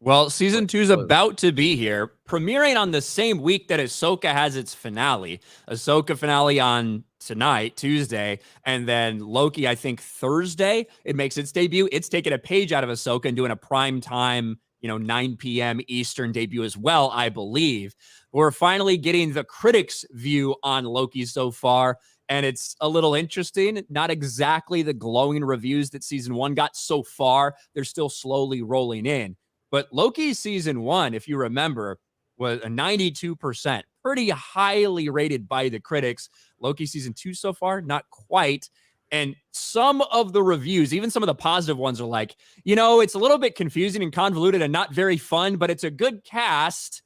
Well, season 2 is about to be here, premiering on the same week that Ahsoka has its finale. Ahsoka finale on tonight, Tuesday, and then Loki, I think Thursday, it makes its debut. It's taking a page out of Ahsoka and doing a prime time, 9 p.m. Eastern debut as well, I believe. We're finally getting the critics' view on Loki so far, and it's a little interesting. Not exactly the glowing reviews that season 1 got so far. They're still slowly rolling in. But Loki season 1, if you remember, was a 92%, pretty highly rated by the critics. Loki season 2 so far, not quite. And some of the reviews, even some of the positive ones, are like, it's a little bit confusing and convoluted and not very fun, but it's a good cast,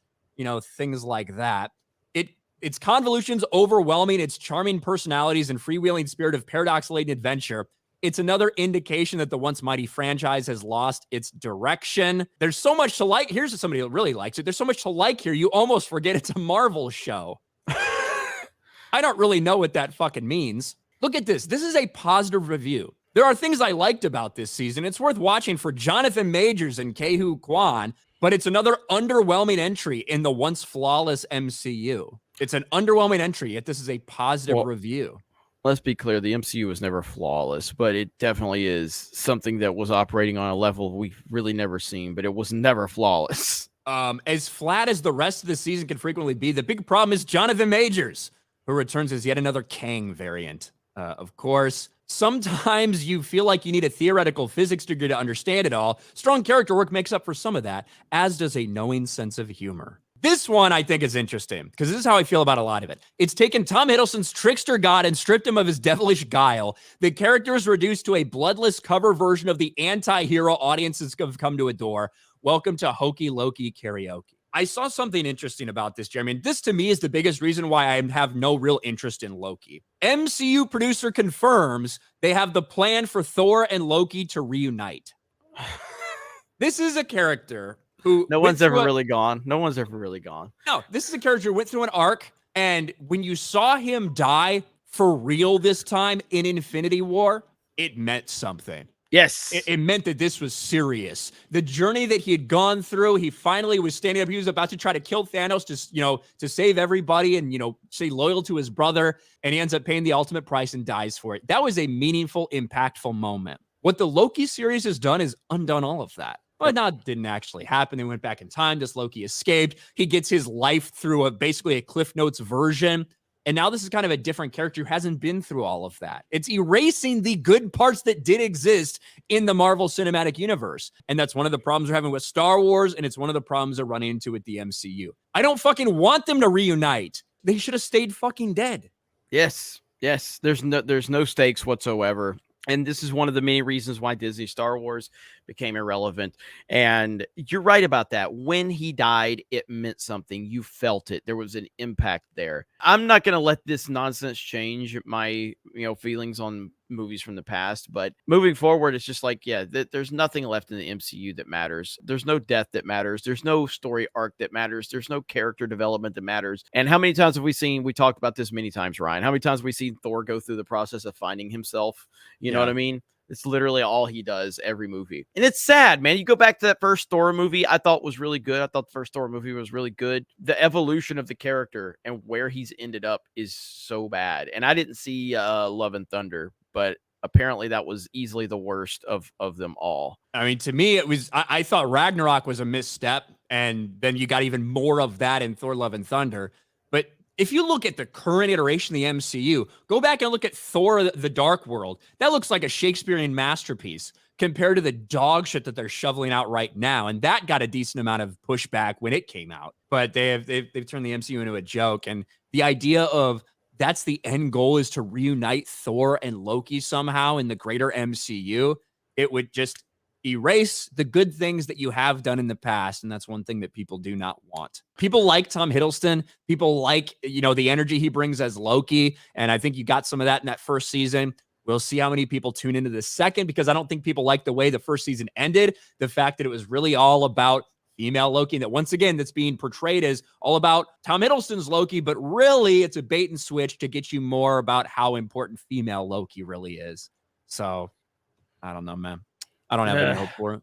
things like that. Its convolution's overwhelming, its charming personalities and freewheeling spirit of paradox-laden adventure. It's another indication that the once mighty franchise has lost its direction. There's so much to like. Here's somebody who really likes it. There's so much to like here, you almost forget it's a Marvel show. I don't really know what that fucking means. Look at this. This is a positive review. There are things I liked about this season. It's worth watching for Jonathan Majors and Kehu Kwan, but it's another underwhelming entry in the once flawless MCU. It's an underwhelming entry, yet this is a positive review. Let's be clear, the MCU was never flawless, but it definitely is something that was operating on a level we've really never seen, but it was never flawless. As flat as the rest of the season can frequently be, the big problem is Jonathan Majors, who returns as yet another Kang variant. Of course, sometimes you feel like you need a theoretical physics degree to understand it all. Strong character work makes up for some of that, as does a knowing sense of humor. This one I think is interesting because this is how I feel about a lot of it. It's taken Tom Hiddleston's trickster god and stripped him of his devilish guile. The character is reduced to a bloodless cover version of the anti-hero audiences have come to adore. Welcome to Hokey Loki karaoke. I saw something interesting about this, Jeremy, and this to me is the biggest reason why I have no real interest in Loki. MCU producer confirms they have the plan for Thor and Loki to reunite. This is a character who no one's ever really gone. No, this is a character who went through an arc, and when you saw him die for real this time in Infinity War, it meant something. Yes. It meant that this was serious. The journey that he had gone through, he finally was standing up. He was about to try to kill Thanos to save everybody and, stay loyal to his brother. And he ends up paying the ultimate price and dies for it. That was a meaningful, impactful moment. What the Loki series has done is undone all of that. But that didn't actually happen. They went back in time. This Loki escaped. He gets his life through basically a Cliff Notes version. And now this is kind of a different character who hasn't been through all of that. It's erasing the good parts that did exist in the Marvel Cinematic Universe. And that's one of the problems we're having with Star Wars, and it's one of the problems they're running into with the MCU. I don't fucking want them to reunite. They should have stayed fucking dead. Yes. There's no stakes whatsoever. And this is one of the many reasons why Disney Star Wars became irrelevant. And you're right about that. When he died, it meant something. You felt it. There was an impact there. I'm not going to let this nonsense change my, feelings on movies from the past. But moving forward, it's just like, there's nothing left in the MCU that matters. There's no death that matters. There's no story arc that matters. There's no character development that matters. And how many times have we talked about this many times, Ryan? How many times have we seen Thor go through the process of finding himself? You know what I mean? It's literally all he does every movie. And it's sad, man. You go back to that first Thor movie, I thought was really good. I thought the first Thor movie was really good. The evolution of the character and where he's ended up is so bad. And I didn't see Love and Thunder, but apparently that was easily the worst of them all. I mean, to me, I thought Ragnarok was a misstep, and then you got even more of that in Thor Love and Thunder. But if you look at the current iteration of the MCU, go back and look at Thor the Dark World. That looks like a Shakespearean masterpiece compared to the dog shit that they're shoveling out right now. And that got a decent amount of pushback when it came out. But they've turned the MCU into a joke. And the idea of that's the end goal is to reunite Thor and Loki somehow in the greater MCU, it would just erase the good things that you have done in the past. And that's one thing that people do not want. People like Tom Hiddleston. People like, the energy he brings as Loki. And I think you got some of that in that first season. We'll see how many people tune into the second, because I don't think people like the way the first season ended. The fact that it was really all about female Loki, and that once again, that's being portrayed as all about Tom Hiddleston's Loki, but really it's a bait and switch to get you more about how important female Loki really is. So I don't know, man. I don't have any hope for it.